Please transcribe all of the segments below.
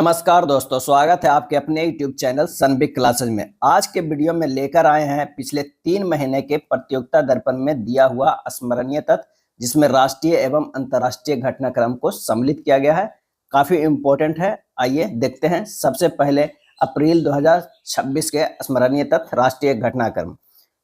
नमस्कार दोस्तों, स्वागत है आपके अपने YouTube चैनल सनबिग क्लासेज में। आज के वीडियो में लेकर आए हैं पिछले 3 महीने के प्रतियोगिता दर्पण में दिया हुआ स्मरणीय तथ्य, जिसमें राष्ट्रीय एवं अंतर्राष्ट्रीय घटनाक्रम को सम्मिलित किया गया है। काफी इम्पोर्टेंट है, आइए देखते हैं। सबसे पहले अप्रैल 2026 के स्मरणीय तथ्य राष्ट्रीय घटनाक्रम।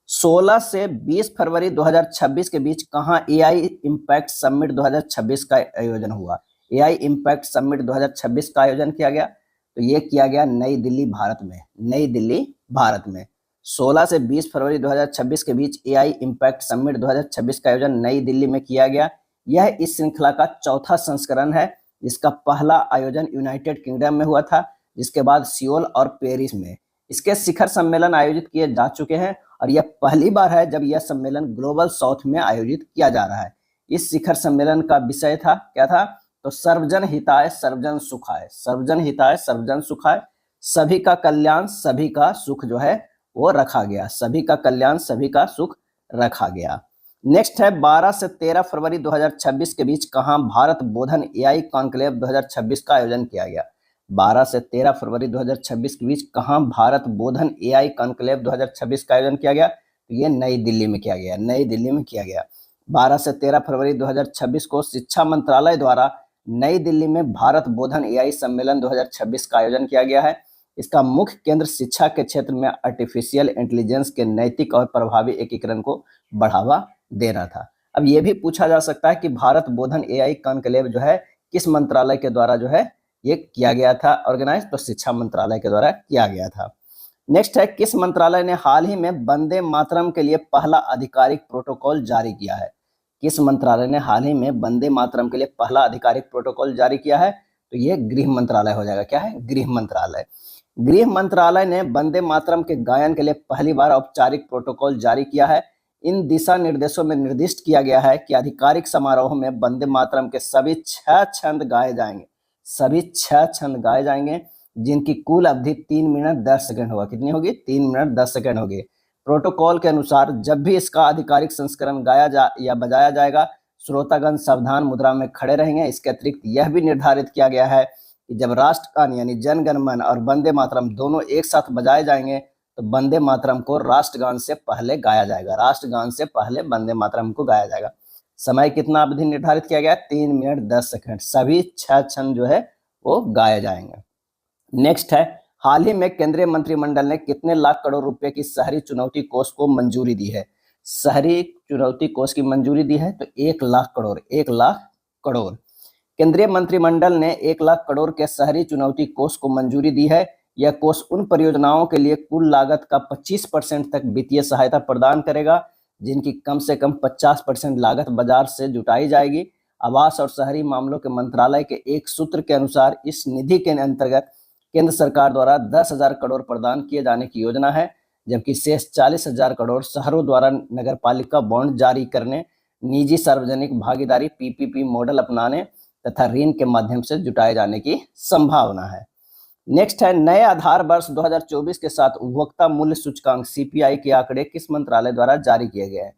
16 से 20 फरवरी 2026 के बीच कहाँ AI इम्पैक्ट समिट 2026 का आयोजन हुआ? AI इम्पैक्ट समिट 2026 का आयोजन किया गया, तो ये किया गया नई दिल्ली भारत में। नई दिल्ली भारत में 16 से 20 फरवरी 2026 के बीच AI इम्पैक्ट समिट 2026 का आयोजन नई दिल्ली में किया गया। यह इस श्रृंखला का चौथा संस्करण है, जिसका पहला आयोजन यूनाइटेड किंगडम में हुआ था, जिसके बाद सियोल और पेरिस में इसके शिखर सम्मेलन आयोजित किए जा चुके हैं, और यह पहली बार है जब यह सम्मेलन ग्लोबल साउथ में आयोजित किया जा रहा है। इस शिखर सम्मेलन का विषय था, क्या था? तो सर्वजन हिताय सर्वजन सुखाय। सर्वजन हिताय सर्वजन सुखाय, सभी का कल्याण सभी का सुख जो है वो रखा गया। सभी का कल्याण सभी का सुख रखा गया। नेक्स्ट है 12 से 13 फरवरी 2026 के बीच कहां भारत बोधन AI कॉन्क्लेव 2026 का आयोजन किया गया? 12 से 13 फरवरी 2026 के बीच कहां भारत बोधन AI कॉन्क्लेव 2026 का आयोजन किया गया? तो ये नई दिल्ली में किया गया। नई दिल्ली में किया गया। 12 से 13 फरवरी 2026 को शिक्षा मंत्रालय द्वारा नई दिल्ली में भारत बोधन AI सम्मेलन 2026 का आयोजन किया गया है। इसका मुख्य केंद्र शिक्षा के क्षेत्र में आर्टिफिशियल इंटेलिजेंस के नैतिक और प्रभावी एकीकरण को बढ़ावा देना था। अब ये भी पूछा जा सकता है कि भारत बोधन AI कॉन्क्लेव जो है किस मंत्रालय के द्वारा जो है ये किया गया था ऑर्गेनाइज? तो शिक्षा मंत्रालय के द्वारा किया गया था। नेक्स्ट है किस मंत्रालय ने हाल ही में वंदे मातरम के लिए पहला आधिकारिक प्रोटोकॉल जारी किया है? किस मंत्रालय ने हाल ही में वंदे मातरम के लिए पहला आधिकारिक प्रोटोकॉल जारी किया है? तो ये गृह मंत्रालय हो जाएगा। क्या है? गृह मंत्रालय। गृह मंत्रालय ने वंदे मातरम के गायन के लिए पहली बार औपचारिक प्रोटोकॉल जारी किया है। इन दिशा निर्देशों में निर्दिष्ट किया गया है कि आधिकारिक समारोह में वंदे मातरम के सभी 6 छंद गाए जाएंगे। सभी 6 छंद गाए जाएंगे, जिनकी कुल अवधि 3 मिनट 10 सेकंड होगा। कितनी होगी? 3 मिनट 10 सेकंड होगी। प्रोटोकॉल के अनुसार जब भी इसका आधिकारिक संस्करण गाया या बजाया जाएगा, श्रोतागण सावधान मुद्रा में खड़े रहेंगे। इसके अतिरिक्त यह भी निर्धारित किया गया है कि जब राष्ट्रगान यानी जन गण मन और वंदे मातरम दोनों एक साथ बजाए जाएंगे, तो वंदे मातरम को राष्ट्रगान से पहले गाया जाएगा। राष्ट्रगान से पहले वंदे मातरम को गाया जाएगा। समय कितना अवधि निर्धारित किया गया? 3 मिनट 10 सेकंड। सभी 6 छंद जो है वो गाए जाएंगे। नेक्स्ट है हाल ही में केंद्रीय मंत्रिमंडल ने कितने लाख करोड़ रुपए की शहरी चुनौती कोष को मंजूरी दी है? शहरी चुनौती कोष की मंजूरी दी है तो 1 लाख करोड़। 1 लाख करोड़। केंद्रीय मंत्रिमंडल ने 1 लाख करोड़ के शहरी चुनौती कोष को मंजूरी दी है। यह कोष उन परियोजनाओं के लिए कुल लागत का 25% तक वित्तीय सहायता प्रदान करेगा, जिनकी कम से कम 50% लागत बाजार से जुटाई जाएगी। आवास और शहरी मामलों के मंत्रालय के एक सूत्र के अनुसार इस निधि के अंतर्गत केंद्र सरकार द्वारा 10,000 करोड़ प्रदान किए जाने की योजना है, जबकि शेष 40,000 करोड़ शहरों द्वारा नगरपालिका बॉन्ड जारी करने, निजी सार्वजनिक भागीदारी PPP मॉडल अपनाने तथा ऋण के माध्यम से जुटाए जाने की संभावना है। नेक्स्ट है नए आधार वर्ष 2024 के साथ उपभोक्ता मूल्य सूचकांक CPI के आंकड़े किस मंत्रालय द्वारा जारी किए गए हैं?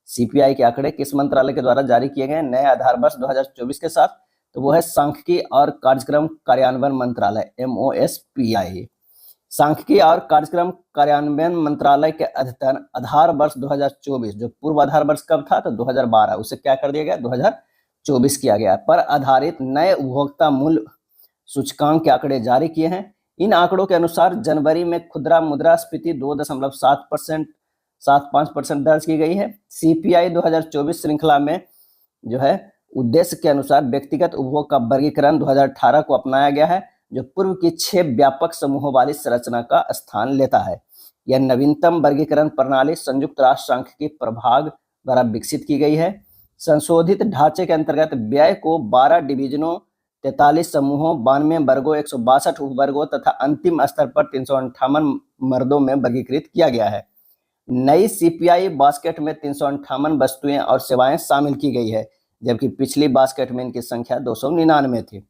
CPI के आंकड़े किस मंत्रालय के द्वारा जारी किए गए हैं नए आधार वर्ष 2024 के साथ? तो वो है सांख्यिकी और कार्यक्रम कार्यान्वयन मंत्रालय MOSPI। सांख्यिकी और कार्यक्रम कार्यान्वयन मंत्रालय के अध्ययन आधार वर्ष 2024, जो पूर्व आधार वर्ष कब था? तो 2012, उसे क्या कर दिया गया? 2024 किया गया, पर आधारित नए उपभोक्ता मूल्य सूचकांक के आंकड़े जारी किए हैं। इन आंकड़ों के अनुसार जनवरी में खुदरा मुद्रास्फीति 2.75% दर्ज की गई है। CPI 2024 श्रृंखला में जो है उद्देश्य के अनुसार व्यक्तिगत उपभोग का वर्गीकरण 2018 को अपनाया गया है, जो पूर्व की 6 व्यापक समूहों वाली संरचना का स्थान लेता है। यह नवीनतम वर्गीकरण प्रणाली संयुक्त राष्ट्र सांख्यिकी प्रभाग द्वारा विकसित की गई है। संशोधित ढांचे के अंतर्गत व्यय को 12 डिवीजनों, 43 समूहों, 92 वर्गों, 162 उपवर्गों तथा अंतिम स्तर पर 358 मर्दों में वर्गीकृत किया गया है। नई CPI बास्केट में 358 वस्तुएं और सेवाएं शामिल की गई है, जबकि पिछली बास्केट में इनकी संख्या 299 थी।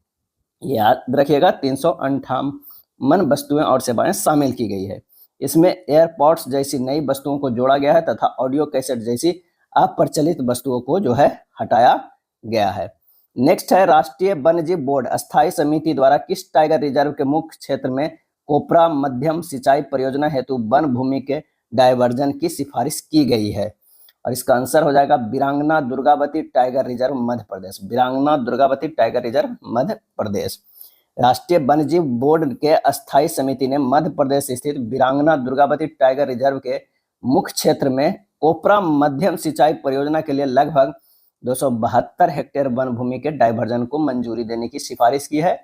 याद रखिएगा, 358 वस्तुएं और सेवाएं शामिल की गई है। इसमें एयरपॉड्स जैसी नई वस्तुओं को जोड़ा गया है तथा ऑडियो कैसेट जैसी अप्रचलित वस्तुओं को जो है हटाया गया है। नेक्स्ट है राष्ट्रीय वन्यजीव बोर्ड अस्थायी समिति द्वारा किस टाइगर रिजर्व के मुख्य क्षेत्र में कोपरा मध्यम सिंचाई परियोजना हेतु वन भूमि के डायवर्जन की सिफारिश की गई है? और इसका आंसर हो जाएगा वीरांगना दुर्गावती टाइगर रिजर्व मध्य प्रदेश। वीरांगना दुर्गावती टाइगर रिजर्व मध्य प्रदेश। राष्ट्रीय वन्यजीव बोर्ड के अस्थायी समिति ने मध्य प्रदेश स्थित वीरांगना दुर्गावती टाइगर रिजर्व के मुख्य क्षेत्र में कोपरा मध्यम सिंचाई परियोजना के लिए लगभग 272 हेक्टेयर वन भूमि के डायवर्जन को मंजूरी देने की सिफारिश की है।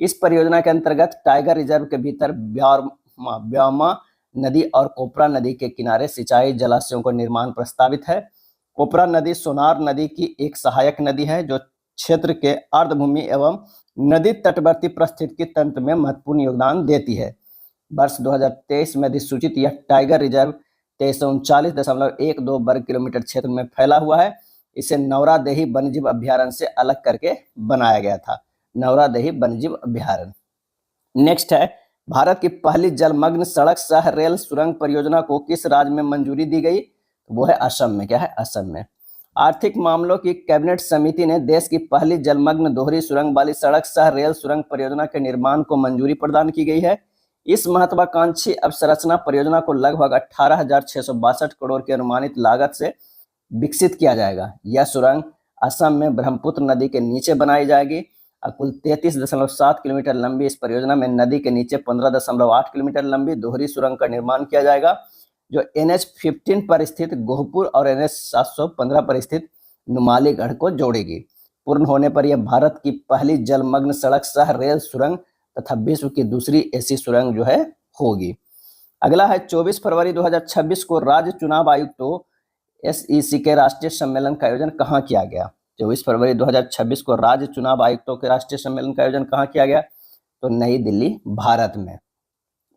इस परियोजना के अंतर्गत टाइगर रिजर्व के भीतर ब्यामा नदी और कोपरा नदी के किनारे सिंचाई जलाशयों का निर्माण प्रस्तावित है। कोपरा नदी सोनार नदी की एक सहायक नदी है जो क्षेत्र के अर्धभूमि एवं नदी तटवर्ती पारिस्थितिकी तंत्र में महत्वपूर्ण योगदान देती है। वर्ष 2023 में अधिसूचित यह टाइगर रिजर्व 2339.12 वर्ग किलोमीटर क्षेत्र में फैला हुआ है। इसे नौरादेही वन्यजीव अभ्यारण्य से अलग करके बनाया गया था। नौरादेही वन्यजीव अभ्यारण्य। नेक्स्ट है भारत की पहली जलमग्न सड़क सह रेल सुरंग परियोजना को किस राज्य में मंजूरी दी गई? वो है असम में। क्या है? असम में। आर्थिक मामलों की कैबिनेट समिति ने देश की पहली जलमग्न दोहरी सुरंग वाली सड़क सह रेल सुरंग परियोजना के निर्माण को मंजूरी प्रदान की गई है। इस महत्वाकांक्षी अवसंरचना परियोजना को लगभग 18,662 करोड़ की अनुमानित लागत से विकसित किया जाएगा। यह सुरंग असम में ब्रह्मपुत्र नदी के नीचे बनाई जाएगी। कुल 33.7 किलोमीटर लंबी इस परियोजना में नदी के नीचे 15.8 किलोमीटर लंबी दोहरी सुरंग का निर्माण किया जाएगा जो NH-15 पर स्थित गोहपुर और NH-715 पर स्थित नुमालीगढ़ को जोड़ेगी। पूर्ण होने पर यह भारत की पहली जलमग्न सड़क सह रेल सुरंग तथा विश्व की दूसरी ऐसी सुरंग जो है होगी। अगला है 24 फरवरी 2026 को राज्य चुनाव आयुक्तों SEC के राष्ट्रीय सम्मेलन का आयोजन कहाँ किया गया? 24 फरवरी 2026 को राज्य चुनाव आयुक्तों के राष्ट्रीय सम्मेलन का आयोजन कहाँ किया गया? तो नई दिल्ली, भारत में।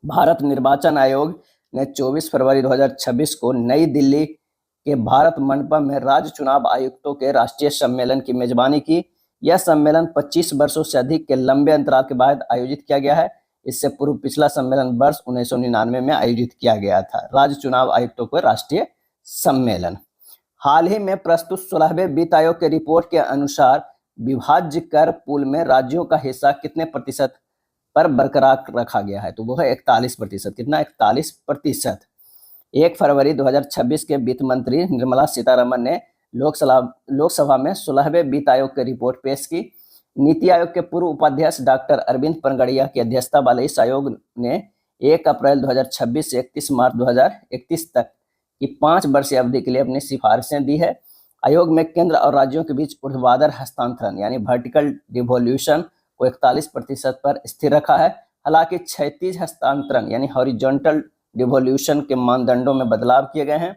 भारत निर्वाचन आयोग ने 24 फरवरी 2026 को नई दिल्ली के भारत मंडपम में राज्य चुनाव आयुक्तों के राष्ट्रीय सम्मेलन की मेजबानी की। यह सम्मेलन 25 वर्षों से अधिक के लंबे अंतराल के बाद आयोजित किया गया है। इससे पूर्व पिछला सम्मेलन वर्ष 1999 में आयोजित किया गया था। राज्य चुनाव आयुक्तों के राष्ट्रीय सम्मेलन। हाल ही में प्रस्तुत 16वें वित्त आयोग के रिपोर्ट के अनुसार विभाज्य कर पूल में राज्यों का हिस्सा कितने प्रतिशत पर बरकरार रखा गया है? तो वो है 41%। कितना? 41%। 1 फरवरी 2026 के वित्त मंत्री निर्मला सीतारमण ने लोकसभा में 16वें वित्त आयोग की रिपोर्ट पेश की। नीति आयोग के पूर्व उपाध्यक्ष डॉक्टर अरविंद पनगड़िया की अध्यक्षता वाले इस आयोग ने 1 अप्रैल 2026 से 31 मार्च 2031 तक की 5 वर्षीय अवधि के लिए अपनी सिफारिशें दी है। आयोग में केंद्र और राज्यों के बीच ऊर्ध्वाधर हस्तांतरण यानी वर्टिकल डिवोल्यूशन को 41% पर स्थिर रखा है। हालांकि क्षैतिज हस्तांतरण यानी हॉरिजॉन्टल डिवोल्यूशन के मानदंडों में बदलाव किए गए हैं।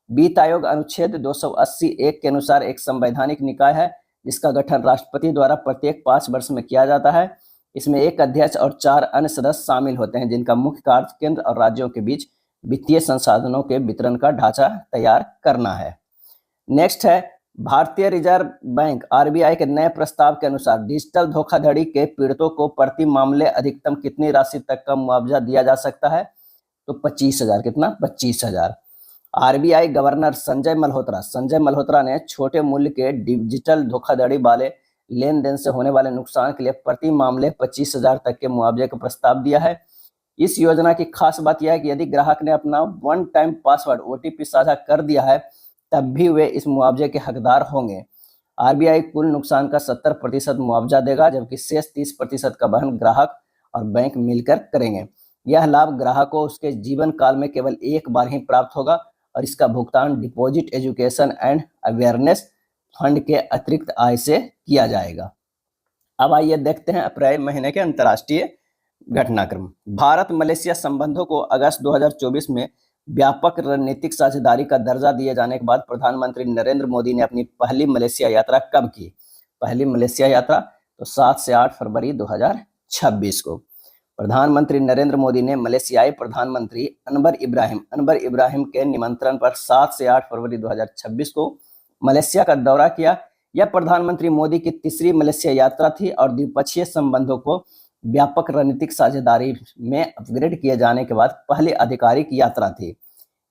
वित्त आयोग अनुच्छेद 280(1) के अनुसार एक संवैधानिक निकाय है जिसका गठन राष्ट्रपति द्वारा प्रत्येक 5 वर्ष में किया जाता है। इसमें एक अध्यक्ष और 4 अन्य सदस्य शामिल होते हैं जिनका मुख्य कार्य केंद्र और राज्यों के बीच वित्तीय संसाधनों के वितरण का ढांचा तैयार करना है। नेक्स्ट है भारतीय रिजर्व बैंक RBI के नए प्रस्ताव के अनुसार डिजिटल धोखाधड़ी के पीड़ितों को प्रति मामले अधिकतम कितनी राशि तक का मुआवजा दिया जा सकता है? तो 25,000। कितना? 25,000। RBI गवर्नर संजय मल्होत्रा ने छोटे मूल्य के डिजिटल धोखाधड़ी वाले लेन देन से होने वाले नुकसान के लिए प्रति मामले 25,000 तक के मुआवजे का प्रस्ताव दिया है। इस योजना की खास बात यह है कि यदि ग्राहक ने अपना वन टाइम पासवर्ड OTP साझा कर दिया है तब भी वे इस मुआवजे के हकदार होंगे। RBI कुल नुकसान का 70% मुआवजा देगा जबकि शेष 30% का वहन ग्राहक और बैंक मिलकर करेंगे। यह लाभ ग्राहक को उसके जीवन काल में केवल एक बार ही प्राप्त होगा और इसका भुगतान deposit education and awareness fund के अतिरिक्त आय से किया जाएगा। अब आइए देखते हैं अप्रैल महीने के अंतर्राष्ट्रीय घटनाक्रम। भारत मलेशिया संबंधों को अगस्त 2024 में व्यापक रणनीतिक साझेदारी का दर्जा दिए जाने के बाद प्रधानमंत्री नरेंद्र मोदी ने अपनी पहली मलेशिया यात्रा कब की? पहली मलेशिया यात्रा तो 7 से 8 फरवरी 2026 को। प्रधानमंत्री नरेंद्र मोदी ने मलेशियाई प्रधानमंत्री अनवर इब्राहिम के निमंत्रण पर 7 से 8 फरवरी 2026 को मलेशिया का दौरा किया। यह प्रधानमंत्री मोदी की तीसरी मलेशिया यात्रा थी और द्विपक्षीय संबंधों को व्यापक रणनीतिक साझेदारी में अपग्रेड किए जाने के बाद पहली आधिकारिक यात्रा थी।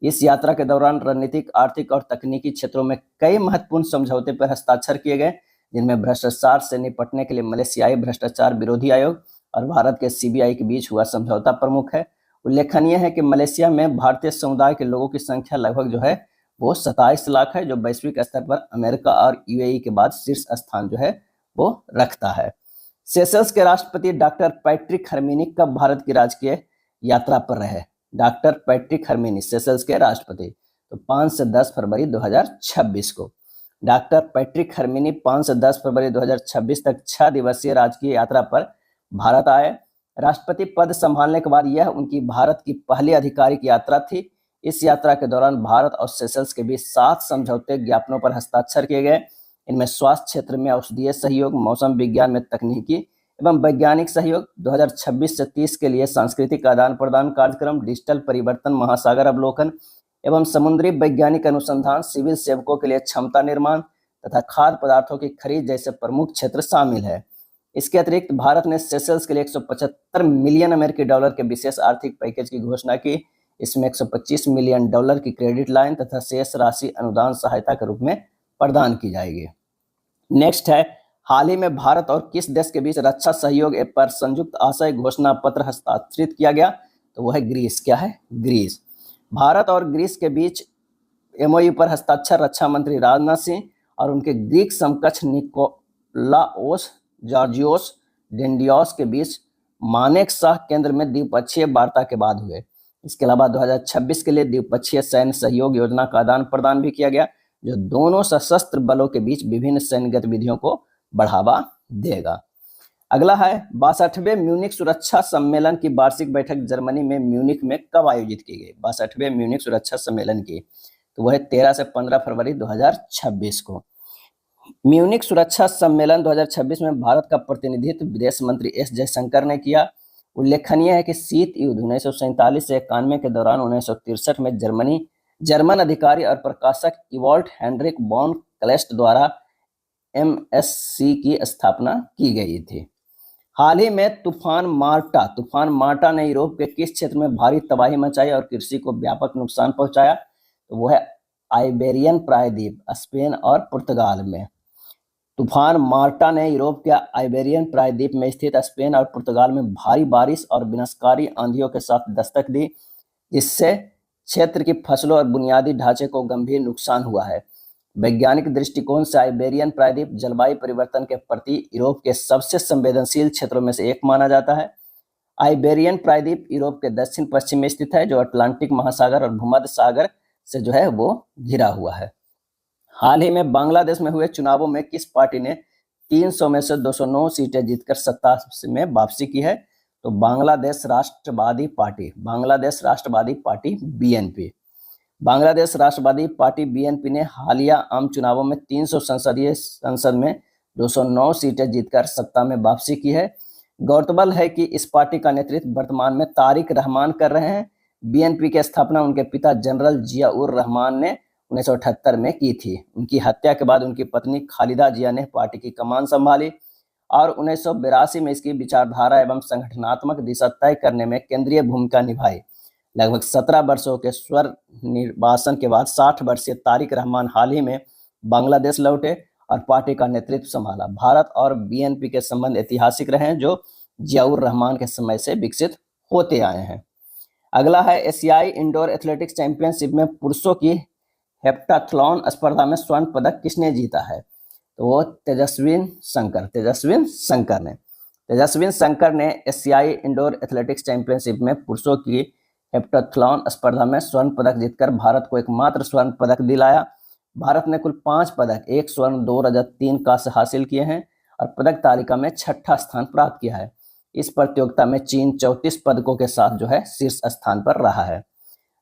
इस यात्रा के दौरान रणनीतिक, आर्थिक और तकनीकी क्षेत्रों में कई महत्वपूर्ण समझौते पर हस्ताक्षर किए गए जिनमें भ्रष्टाचार से निपटने के लिए मलेशियाई भ्रष्टाचार विरोधी आयोग और भारत के सीबीआई के बीच हुआ समझौता प्रमुख है। उल्लेखनीय है कि मलेशिया में भारतीय समुदाय के लोगों की संख्या लगभग जो है वो 27 लाख है, जो वैश्विक स्तर पर अमेरिका और यूएई के बाद शीर्ष स्थान जो है वो रखता है। सेशल्स के राष्ट्रपति डॉक्टर पैट्रिक हर्मिनी कब भारत की राजकीय यात्रा पर रहे? डॉक्टर पैट्रिक हर्मिनी सेशल्स के राष्ट्रपति तो 5 से 10 फरवरी 2026 को। डॉक्टर पैट्रिक हर्मिनी 5 से 10 फरवरी 2026 तक 6 दिवसीय राजकीय यात्रा पर भारत आए। राष्ट्रपति पद संभालने के बाद यह उनकी भारत की पहली आधिकारिक यात्रा थी। इस यात्रा के दौरान भारत और सेशल्स के बीच 7 समझौते ज्ञापनों पर हस्ताक्षर किए गए। इनमें स्वास्थ्य क्षेत्र में औषधीय सहयोग, मौसम विज्ञान में तकनीकी एवं वैज्ञानिक सहयोग, 2026 से 30 के लिए सांस्कृतिक आदान प्रदान कार्यक्रम, डिजिटल परिवर्तन, महासागर अवलोकन एवं समुद्री वैज्ञानिक अनुसंधान, सिविल सेवकों के लिए क्षमता निर्माण तथा खाद्य पदार्थों की खरीद जैसे प्रमुख क्षेत्र शामिल है। इसके अतिरिक्त भारत ने सेशल्स के लिए 175 मिलियन अमेरिकी डॉलर के विशेष आर्थिक पैकेज की घोषणा की। इसमें 125 मिलियन डॉलर की क्रेडिट लाइन तथा शेष राशि अनुदान सहायता के रूप में प्रदान की जाएगी। नेक्स्ट है, हाल ही में भारत और किस देश के बीच रक्षा सहयोग पर संयुक्त आशय घोषणा पत्र हस्ताक्षरित किया गया? तो वो है ग्रीस। क्या है? ग्रीस। भारत और ग्रीस के बीच एमओयू पर हस्ताक्षर रक्षा मंत्री राजनाथ सिंह और उनके ग्रीक समकक्ष निकोलाओस जॉर्जियोस डेंडियोस के बीच मानेकशॉ केंद्र में द्विपक्षीय वार्ता के बाद हुए। इसके अलावा 2026 के लिए द्विपक्षीय सैन्य सहयोग योजना का आदान प्रदान भी किया गया, जो दोनों सशस्त्र बलों के बीच विभिन्न सैन्य गतिविधियों को बढ़ावा देगा। अगला है, 62वें म्यूनिख सुरक्षा सम्मेलन की वार्षिक बैठक जर्मनी में म्यूनिख में कब आयोजित की गई? 62वें म्यूनिख सुरक्षा सम्मेलन की तो वह 13 से 15 फरवरी 2026 को। म्यूनिख सुरक्षा सम्मेलन 2026 में भारत का प्रतिनिधित्व विदेश मंत्री एस जयशंकर ने किया। उल्लेखनीय है कि शीत युद्ध 1947 से 91 के दौरान 1963 में जर्मन अधिकारी और प्रकाशक इवॉल्ट हेनरिक वॉन क्लेस्ट द्वारा एमएससी की स्थापना की गई थी। हाल ही में तूफान मार्टा ने यूरोप के किस क्षेत्र में भारी तबाही मचाई और कृषि को व्यापक नुकसान पहुंचाया? तो वह है आइबेरियन प्रायद्वीप, स्पेन और पुर्तगाल में। तूफान मार्टा ने यूरोप के आइबेरियन प्रायद्वीप में स्थित स्पेन और पुर्तगाल में भारी बारिश और विनाशकारी आंधियों के साथ दस्तक दी, जिससे क्षेत्र की फसलों और बुनियादी ढांचे को गंभीर नुकसान हुआ है। वैज्ञानिक दृष्टिकोण से आइबेरियन प्रायद्वीप जलवायु परिवर्तन के प्रति यूरोप के सबसे संवेदनशील क्षेत्रों में से एक माना जाता है। आइबेरियन प्रायद्वीप यूरोप के दक्षिण पश्चिम में स्थित है, जो अटलांटिक महासागर और भूमध्य सागर से जो है वो घिरा हुआ है। हाल ही में बांग्लादेश में हुए चुनावों में किस पार्टी ने 300 में से 209 सीटें जीतकर सत्ता में वापसी की है? तो बांग्लादेश राष्ट्रवादी पार्टी बीएनपी। बांग्लादेश राष्ट्रवादी पार्टी बीएनपी ने हालिया आम चुनावों में 300 संसद में 209 सीटें जीतकर सत्ता में वापसी की है। गौरतलब है कि इस पार्टी का नेतृत्व वर्तमान में तारिक रहमान कर रहे हैं। बीएनपी की स्थापना उनके पिता जनरल जिया-उर रहमान ने 1978 में की थी। उनकी हत्या के बाद उनकी पत्नी खालिदा जिया ने पार्टी की कमान संभाली और 1982 में इसकी विचारधारा एवं संगठनात्मक दिशा तय करने में केंद्रीय भूमिका निभाई। लगभग 17 वर्षों के स्वर निर्वासन के बाद 60 वर्षीय तारिक रहमान हाल ही में बांग्लादेश लौटे और पार्टी का नेतृत्व संभाला। भारत और बीएनपी के संबंध ऐतिहासिक रहे हैं, जो जिया-उर रहमान के समय से विकसित होते आए हैं। अगला है, एशियाई इंडोर एथलेटिक्स चैंपियनशिप में पुरुषों की हेप्टाथलॉन स्पर्धा में स्वर्ण पदक किसने जीता है? तो वो तेजस्विन शंकर ने एशियाई इंडोर एथलेटिक्स चैंपियनशिप में पुरुषों की हेप्टाथलॉन स्पर्धा में स्वर्ण पदक जीतकर भारत को एकमात्र स्वर्ण पदक दिलाया। भारत ने कुल 5 पदक, 1 स्वर्ण, 2 रजत, 3 कांस्य हासिल किए हैं और पदक तालिका में 6ठा स्थान प्राप्त किया है। इस प्रतियोगिता में चीन 34 पदकों के साथ जो है शीर्ष स्थान पर रहा है।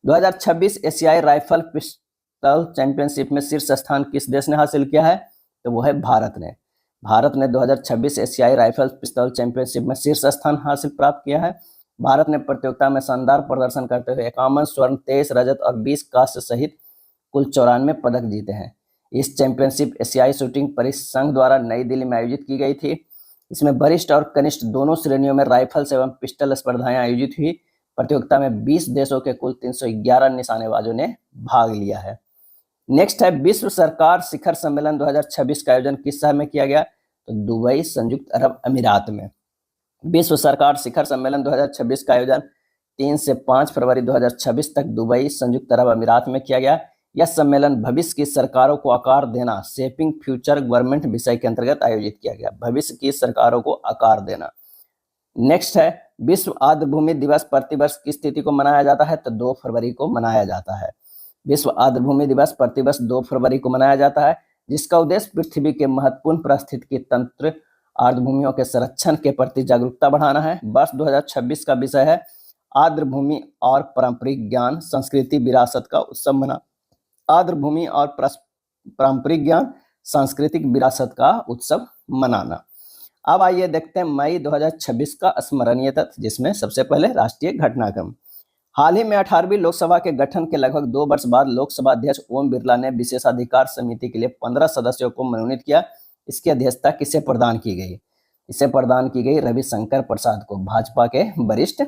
2026 एशियाई राइफल पिस्टल चैंपियनशिप में शीर्ष स्थान किस देश ने हासिल किया है? तो वो है भारत ने 2026 एशियाई राइफल पिस्टल चैंपियनशिप में शीर्ष स्थान हासिल प्राप्त किया है। भारत ने प्रतियोगिता में शानदार प्रदर्शन करते हुए 51 स्वर्ण, 23 रजत और 20 कांस्य सहित कुल 94 पदक जीते हैं। इस चैंपियनशिप एशियाई शूटिंग परिसंघ द्वारा नई दिल्ली में आयोजित की गई थी। इसमें वरिष्ठ और कनिष्ठ दोनों श्रेणियों में राइफल्स एवं पिस्टल स्पर्धाएं आयोजित हुई। प्रतियोगिता में 20 देशों के कुल 311 निशानेबाजों ने भाग लिया है। नेक्स्ट है विश्व सरकार शिखर सम्मेलन 2026 का आयोजन किस शहर में किया गया? तो दुबई, संयुक्त अरब अमीरात में। विश्व सरकार शिखर सम्मेलन 2026 का आयोजन 3 से 5 फरवरी 2026 तक दुबई, संयुक्त अरब अमीरात में किया गया। यह सम्मेलन भविष्य की सरकारों को आकार देना, शेपिंग फ्यूचर गवर्नमेंट विषय के अंतर्गत आयोजित किया गया। भविष्य की सरकारों को आकार देना। नेक्स्ट है विश्व आर्द्रभूमि दिवस प्रतिवर्ष किस तिथि को मनाया जाता है? तो 2 फरवरी को मनाया जाता है। विश्व आर्द्रभूमि दिवस प्रतिवर्ष 2 फरवरी को मनाया जाता है, जिसका उद्देश्य पृथ्वी के महत्वपूर्ण पारिस्थितिकी तंत्र आर्द्रभूमियों के संरक्षण के प्रति जागरूकता बढ़ाना है। वर्ष 2026 का विषय है आर्द्रभूमि और पारंपरिक ज्ञान संस्कृति विरासत का उत्सव मना। आर्द्रभूमि और पारंपरिक ज्ञान सांस्कृतिक विरासत का उत्सव मनाना। अब आइए देखते हैं मई 2026 का स्मरणीय तथ्य, जिसमें सबसे पहले राष्ट्रीय घटनाक्रम। हाल ही में 18वीं लोकसभा के गठन के लगभग 2 वर्ष बाद लोकसभा अध्यक्ष ओम बिरला ने विशेषाधिकार समिति के लिए 15 सदस्यों को मनोनीत किया। इसकी अध्यक्षता किसे प्रदान की गई? इसे प्रदान की गई रविशंकर प्रसाद को, भाजपा के वरिष्ठ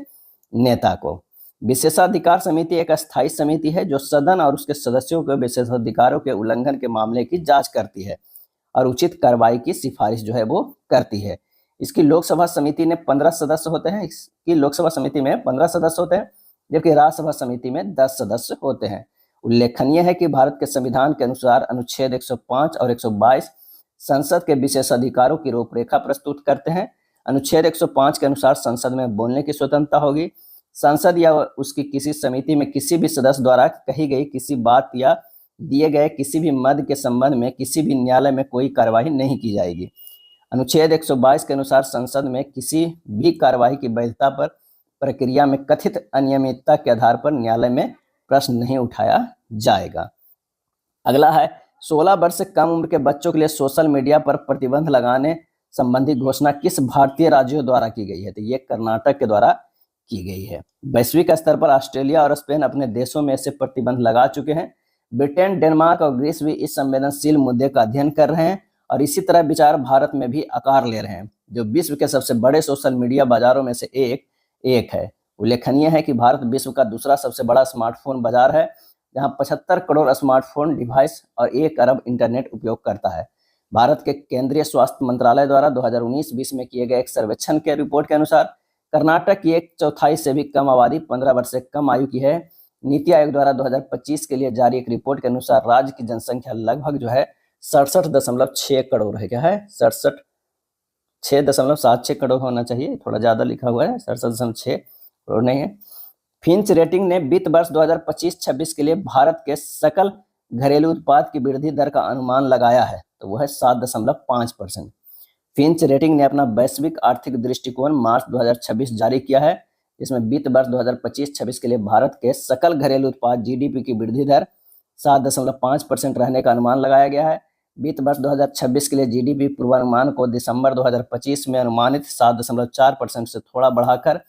नेता को। विशेषाधिकार समिति एक अस्थायी समिति है जो सदन और उसके सदस्यों के विशेषाधिकारों के उल्लंघन के मामले की जांच करती है और उचित कार्रवाई की सिफारिश जो है वो करती है। इसकी लोकसभा समिति ने 15 सदस्य होते हैं। इसकी लोकसभा समिति में 15 सदस्य होते हैं, जबकि राज्यसभा समिति में 10 सदस्य होते हैं। उल्लेखनीय है कि भारत के संविधान के अनुसार अनुच्छेद 105 और 122 संसद के विशेष अधिकारों की रूपरेखा प्रस्तुत करते हैं। अनुच्छेद 105 के अनुसार संसद में बोलने की स्वतंत्रता होगी। संसद या उसकी किसी समिति में किसी भी सदस्य द्वारा कही गई किसी बात या दिए गए किसी भी मद के संबंध में किसी भी न्यायालय में कोई कार्यवाही नहीं की जाएगी। अनुच्छेद 122 के अनुसार संसद में किसी भी कार्यवाही की वैधता पर प्रक्रिया में कथित अनियमितता के आधार पर न्यायालय में प्रश्न नहीं उठाया जाएगा। अगला है 16 वर्ष से कम उम्र के बच्चों के लिए सोशल मीडिया पर प्रतिबंध लगाने संबंधी घोषणा किस भारतीय राज्यों द्वारा की गई है? तो ये कर्नाटक के द्वारा की गई है। वैश्विक स्तर पर ऑस्ट्रेलिया और स्पेन अपने देशों में ऐसे प्रतिबंध लगा चुके हैं। ब्रिटेन, डेनमार्क और ग्रीस भी इस संवेदनशील मुद्दे का अध्ययन कर रहे हैं और इसी तरह विचार भारत में भी आकार ले रहे हैं, जो विश्व के सबसे बड़े सोशल मीडिया बाजारों में से एक है। उल्लेखनीय है कि भारत विश्व का दूसरा सबसे बड़ा स्मार्टफोन बाजार है, जहां 75 करोड़ स्मार्टफोन डिवाइस और 1 अरब इंटरनेट उपयोग करता है। भारत के केंद्रीय स्वास्थ्य मंत्रालय द्वारा 2019-20 में किए गए एक सर्वेक्षण के रिपोर्ट के अनुसार कर्नाटक की 1/4 से भी कम आबादी 15 वर्ष से कम आयु की है। नीति आयोग द्वारा 2025 के लिए जारी एक रिपोर्ट के अनुसार राज्य की जनसंख्या लगभग जो है 67.6 करोड़ है। क्या है? 6.76 करोड़ होना चाहिए, थोड़ा ज्यादा लिखा हुआ है, 67.6 करोड़ नहीं है। फिंच रेटिंग ने वित्त वर्ष 2025-26 के लिए भारत के सकल घरेलू उत्पाद की वृद्धि दर का अनुमान लगाया है, तो वह है 7.5%। फिंच रेटिंग ने अपना वैश्विक आर्थिक दृष्टिकोण मार्च 2026 जारी किया है, जिसमें वित्त वर्ष 2025-26 के लिए भारत के सकल घरेलू उत्पाद जीडीपी की वृद्धि दर 7.5% रहने का अनुमान लगाया गया है। वित्त वर्ष 2026 के लिए जीडीपी पूर्वानुमान को दिसंबर 2025 में अनुमानित 7.4% से थोड़ा बढ़ाकर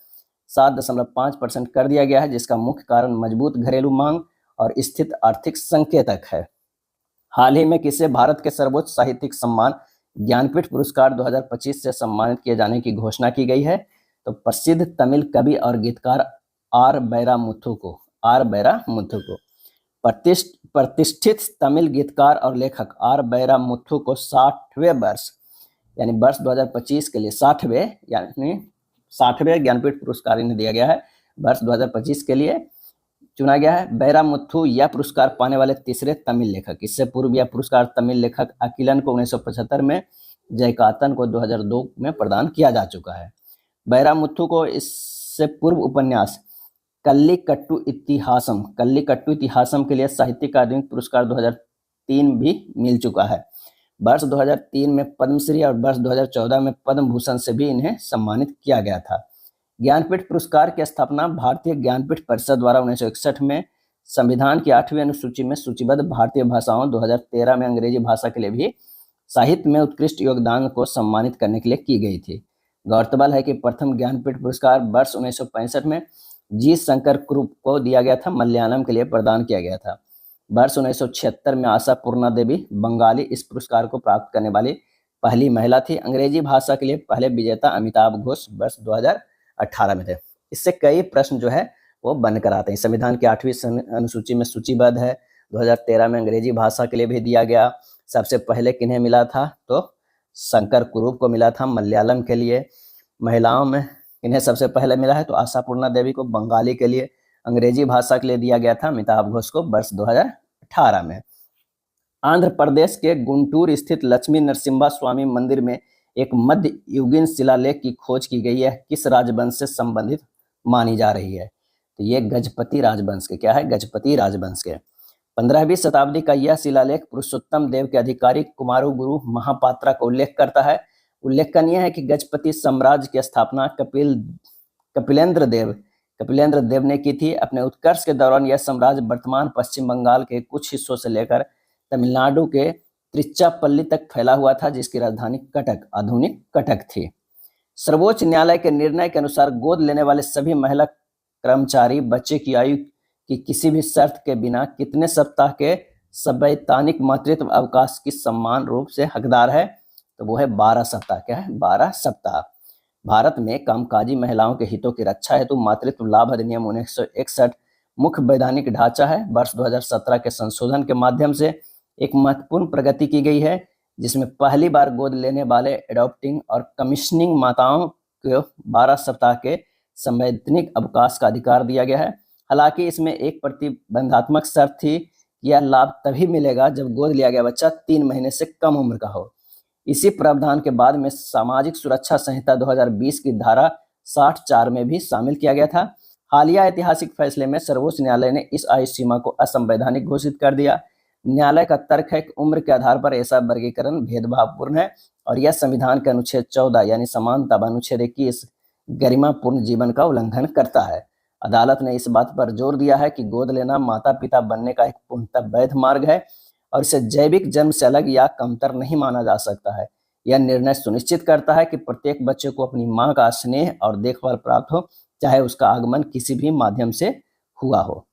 7.5% कर दिया गया है, जिसका मुख्य कारण मजबूत घरेलू मांग और स्थिर आर्थिक संकेतक है। हाल ही में किसे भारत के सर्वोच्च साहित्यिक सम्मान ज्ञानपीठ पुरस्कार 2025 से सम्मानित किए जाने की घोषणा की गई है? तो प्रसिद्ध तमिल कवि और गीतकार आर बैरामुथु को प्रतिष्ठित तमिल गीतकार और लेखक आर बैरामुथु को 60वें वर्ष यानी वर्ष 2025 के लिए 60वें ज्ञानपीठ पुरस्कार इन्हें दिया गया है। वर्ष 2025 के लिए चुना गया है। बैरामुथु यह पुरस्कार पाने वाले तीसरे तमिल लेखक। इससे पूर्व यह पुरस्कार तमिल लेखक अकिलन को 1975 में, जयकातन को 2002 में प्रदान किया जा चुका है। बैरामुथु को इससे पूर्व उपन्यास कल्लिकट्टू इतिहासम के लिए साहित्य अकादमी पुरस्कार 2003 भी मिल चुका है। वर्ष 2003 में पद्मश्री और वर्ष 2014 में पद्म भूषण से भी इन्हें सम्मानित किया गया था। ज्ञानपीठ पुरस्कार की स्थापना भारतीय ज्ञानपीठ परिषद द्वारा 1961 में संविधान की 8वीं अनुसूची में सूचीबद्ध भारतीय भाषाओं 2013 में अंग्रेजी भाषा के लिए भी साहित्य में उत्कृष्ट योगदान को सम्मानित करने के लिए की गई थी। गौरतलब है कि प्रथम ज्ञानपीठ पुरस्कार वर्ष 1965 में जी शंकर कुरुप को दिया गया था, मलयालम के लिए प्रदान किया गया था। वर्ष 1976 में आशा पूर्णा देवी बंगाली इस पुरस्कार को प्राप्त करने वाली पहली महिला थी। अंग्रेजी भाषा के लिए पहले विजेता अमिताभ घोष वर्ष 2018 में थे। इससे कई प्रश्न जो है वो बनकर आते हैं। संविधान की 8वीं अनुसूची में सूचीबद्ध है 2013 में अंग्रेजी भाषा के लिए भी दिया गया। सबसे पहले किन्हें मिला था, तो शंकर कुरूप को मिला था मलयालम के लिए। महिलाओं में किन्हें सबसे पहले मिला है, तो आशापूर्णा देवी को बंगाली के लिए। अंग्रेजी भाषा के लिए दिया गया था अमिताभ घोष को वर्ष 2018 में। आंध्र प्रदेश के गुंटूर स्थित लक्ष्मी नरसिम्हा स्वामी मंदिर में एक मध्य युगीन शिलालेख की खोज की गई है, किस राजवंश से संबंधित मानी जा रही है, तो ये गजपति राजवंश के, क्या है, गजपति राजवंश के। 15वीं शताब्दी का यह शिलालेख पुरुषोत्तम देव के अधिकारी कुमारगुरु महापात्रा का उल्लेख करता है। उल्लेखनीय है कि गजपति साम्राज्य की स्थापना कपिलेंद्र देव ने की थी। अपने उत्कर्ष के दौरान यह साम्राज्य वर्तमान पश्चिम बंगाल के कुछ हिस्सों से लेकर तमिलनाडु के त्रिच्चापल्ली तक फैला हुआ था, जिसकी राजधानी कटक, आधुनिक कटक थी। सर्वोच्च न्यायालय के निर्णय के अनुसार गोद लेने वाले सभी महिला कर्मचारी बच्चे की आयु की किसी भी शर्त के बिना कितने सप्ताह के संवैधानिक मातृत्व अवकाश की समान रूप से हकदार है, तो वो है 12 सप्ताह। क्या है, 12 सप्ताह। भारत में कामकाजी महिलाओं के हितों की रक्षा हेतु मातृत्व लाभ अधिनियम 1961 मुख्य वैधानिक ढांचा है। वर्ष 2017 के संशोधन के माध्यम से एक महत्वपूर्ण प्रगति की गई है, जिसमें पहली बार गोद लेने वाले एडॉप्टिंग और कमीशनिंग माताओं को 12 सप्ताह के संवैधानिक अवकाश का अधिकार दिया गया है। हालांकि इसमें एक प्रतिबंधात्मक शर्त थी कि यह लाभ तभी मिलेगा जब गोद लिया गया बच्चा 3 महीने से कम उम्र का हो। इसी प्रावधान के बाद में सामाजिक सुरक्षा संहिता 2020 की धारा 64 में भी शामिल किया गया था। हालिया ऐतिहासिक फैसले में सर्वोच्च न्यायालय ने इस आयु सीमा को असंवैधानिक घोषित कर दिया। न्यायालय का तर्क है कि उम्र के आधार पर ऐसा वर्गीकरण भेदभावपूर्ण है और यह संविधान के अनुच्छेद 14 यानी समानता व अनुच्छेद 21 गरिमापूर्ण जीवन का उल्लंघन करता है। अदालत ने इस बात पर जोर दिया है कि गोद लेना माता पिता बनने का एक पूर्णतः वैध मार्ग है और इसे जैविक जन्म से अलग या कमतर नहीं माना जा सकता है। यह निर्णय सुनिश्चित करता है कि प्रत्येक बच्चे को अपनी मां का स्नेह और देखभाल प्राप्त हो, चाहे उसका आगमन किसी भी माध्यम से हुआ हो।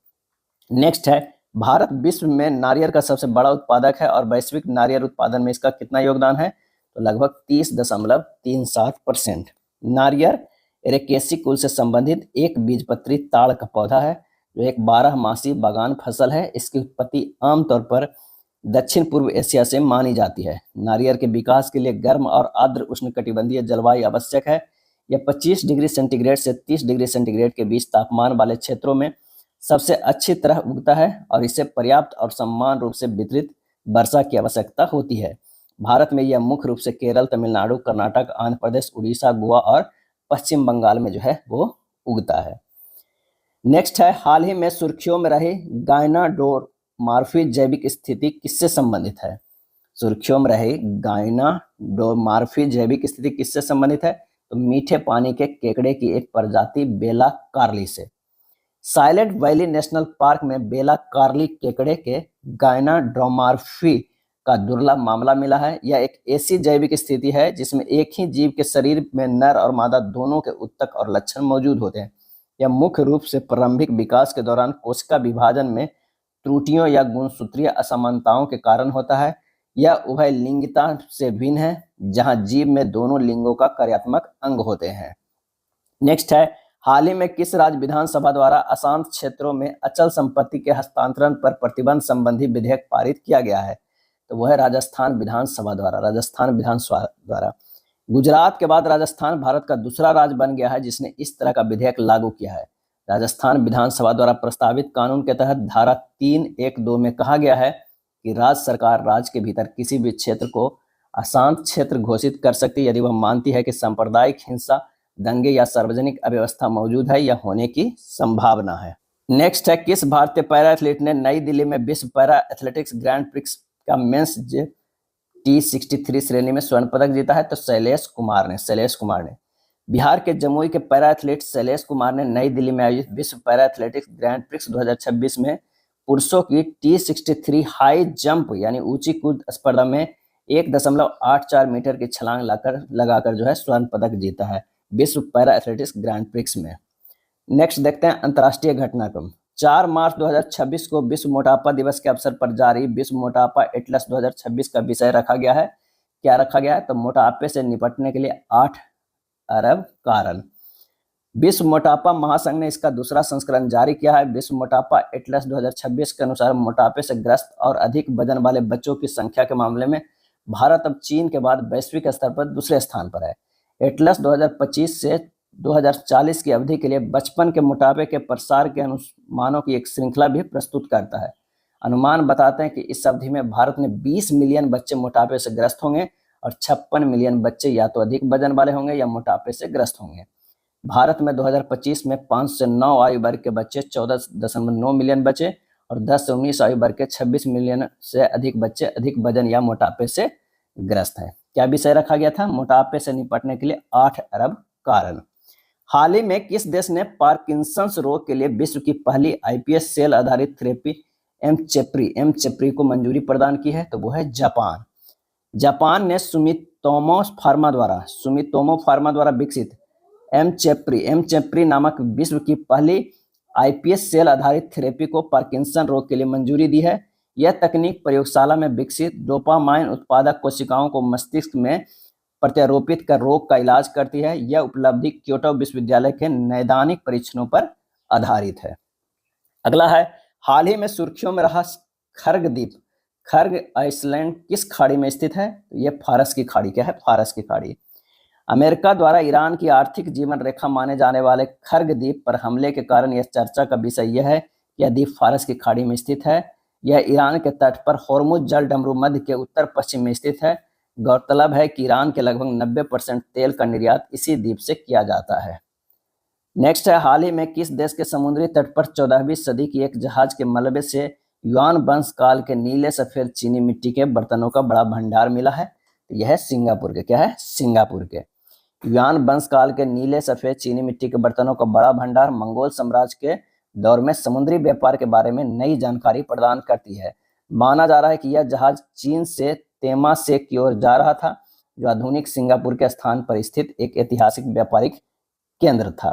नेक्स्ट है, भारत विश्व में नारियल का सबसे बड़ा उत्पादक है और वैश्विक नारियल उत्पादन में इसका कितना योगदान है, तो लगभग 30.37%। नारियल एरेकेसी कुल से संबंधित एक बीजपत्री ताड़ का पौधा है, जो एक 12 मासी बागान फसल है। इसकी उत्पत्ति आमतौर पर दक्षिण पूर्व एशिया से मानी जाती है। नारियल के विकास के लिए गर्म और आर्द्र उष्णकटिबंधीय जलवायु आवश्यक है। यह 25 डिग्री सेंटीग्रेड से 30 डिग्री सेंटीग्रेड के बीच तापमान वाले क्षेत्रों में सबसे अच्छी तरह उगता है और इसे पर्याप्त और समान रूप से वितरित वर्षा की आवश्यकता होती है। भारत में यह मुख्य रूप से केरल, तमिलनाडु, कर्नाटक, आंध्र प्रदेश, उड़ीसा, गोवा और पश्चिम बंगाल में जो है वो उगता है। नेक्स्ट है, हाल ही में सुर्खियों में रही गायनाडोमार्फी जैविक स्थिति किससे संबंधित है? सुर्खियों में रही गायनाडोमार्फी जैविक स्थिति किससे संबंधित है? तो मीठे पानी के केकड़े की एक प्रजाति बेला कार्ली से। साइलेंट वैली नेशनल पार्क में बेला कार्ली केकड़े के गायनाडोमार्फी का दुर्लभ मामला मिला है। यह एक ऐसी जैविक स्थिति है जिसमें एक ही जीव के शरीर में नर और मादा दोनों के उत्तक और लक्षण मौजूद होते हैं। यह मुख्य रूप से प्रारंभिक विकास के दौरान कोशिका विभाजन में त्रुटियों या गुणसूत्रीय असमानताओं के कारण होता है। यह उभय लिंगिता से भिन्न है, जहां जीव में दोनों लिंगों का कार्यात्मक अंग होते हैं। नेक्स्ट है, हाल ही में किस राज्य विधानसभा द्वारा अशांत क्षेत्रों में अचल संपत्ति के हस्तांतरण पर प्रतिबंध संबंधी विधेयक पारित किया गया है? तो वह है राजस्थान विधानसभा द्वारा। गुजरात के बाद राजस्थान भारत का दूसरा राज्य बन गया है जिसने इस तरह का विधेयक लागू किया है। राजस्थान विधानसभा द्वारा प्रस्तावित कानून के तहत धारा 312 में कहा गया है कि राज्य सरकार राज्य के भीतर किसी भी क्षेत्र को अशांत क्षेत्र घोषित कर सकती है यदि वह मानती है कि सांप्रदायिक हिंसा, दंगे या सार्वजनिक अव्यवस्था मौजूद है या होने की संभावना है। नेक्स्ट है, किस भारतीय पैरा एथलीट ने नई दिल्ली में विश्व पैरा एथलेटिक्स ग्रैंड प्रिक्स का मेंस T63 श्रेणी में स्वर्ण पदक जीता है? तो शैलेश कुमार ने। बिहार के जमुई के पैरा एथलीट शैलेश कुमार ने नई दिल्ली में आयोजित विश्व पैरा एथलेटिक्स ग्रैंड प्रिक्स 2026 में पुरुषों की T63 हाई जंप यानी ऊंची कूद स्पर्धा में 1.84 मीटर की छलांग लगाकर जो है स्वर्ण पदक जीता है विश्व पैरा एथलेटिक्स ग्रैंड प्रिक्स में। नेक्स्ट देखते हैं अंतर्राष्ट्रीय घटनाक्रम। 4 मार्च 2026 को विश्व मोटापा दिवस के अवसर पर जारी विश्व मोटापा एटलस 2026 का विषय रखा गया है। क्या रखा गया है? तो मोटापे से निपटने के लिए 8 अरब कारण। विश्व मोटापा महासंघ ने इसका दूसरा संस्करण जारी किया है। विश्व मोटापा एटलस 2026 के अनुसार मोटापे से ग्रस्त और अधिक वजन वाले बच्चों की संख्या के मामले में भारत अब चीन के बाद वैश्विक स्तर पर दूसरे स्थान पर है। एटलस 2025 से 2040 की अवधि के लिए बचपन के मोटापे के प्रसार के अनुमानों की एक श्रृंखला भी प्रस्तुत करता है। अनुमान बताते हैं कि इस अवधि में भारत में 20 मिलियन बच्चे मोटापे से ग्रस्त होंगे और 56 मिलियन बच्चे या तो अधिक वजन वाले होंगे या मोटापे से ग्रस्त होंगे। भारत में 2025 में 5 से 9 आयु वर्ग के बच्चे 14.9 मिलियन बचे और 10 से 19 आयु वर्ग के 26 मिलियन से अधिक बच्चे अधिक वजन या मोटापे से ग्रस्त हैं। क्या विषय रखा गया था? मोटापे से निपटने के लिए 8 अरब कारण। हाल ही में किस देश ने पार्किंसंस रोग के लिए विश्व की पहली आईपीएस सेल आधारित थेरेपी एमचेप्री को मंजूरी प्रदान की है? तो वो है जापान। जापान ने सुमितोमो फार्मा द्वारा विकसित एमचेप्री नामक विश्व की पहली आईपीएस सेल आधारित थेरेपी को पार्किंसन रोग के लिए मंजूरी दी है। यह तकनीक प्रयोगशाला में विकसित डोपामाइन उत्पादक कोशिकाओं को मस्तिष्क में प्रत्यारोपित कर रोग का इलाज करती है। यह उपलब्धि क्योटो विश्वविद्यालय के नैदानिक परीक्षणों पर आधारित है। अगला है, हाल ही में सुर्खियों में रहा खर्ग द्वीप। खर्ग आइसलैंड किस खाड़ी में स्थित है? यह फारस की खाड़ी। क्या है? फारस की खाड़ी। अमेरिका द्वारा ईरान की आर्थिक जीवन रेखा माने जाने वाले खर्ग द्वीप पर हमले के कारण यह चर्चा का विषय यह है कि यह द्वीप फारस की खाड़ी में स्थित है। यह ईरान के तट पर होर्मुज जल डमरू मध्य के उत्तर पश्चिम में स्थित है। गौरतलब है कि ईरान के लगभग 90% तेल का निर्यात इसी द्वीप से किया जाता है। नेक्स्ट है, हाल ही में किस देश के समुद्री तट पर 14वीं सदी की एक जहाज के मलबे से युआन वंश काल के नीले सफेद चीनी मिट्टी के बर्तनों का बड़ा भंडार मिला है? यह है सिंगापुर के। क्या है? सिंगापुर के। युआन वंश काल के नीले सफेद चीनी मिट्टी के बर्तनों का बड़ा भंडार मंगोल साम्राज्य के दौर में समुद्री व्यापार के बारे में नई जानकारी प्रदान करती है। माना जा रहा है कि यह जहाज चीन से तेमासेक की ओर जा रहा था, जो आधुनिक सिंगापुर के स्थान पर स्थित एक ऐतिहासिक व्यापारिक केंद्र था।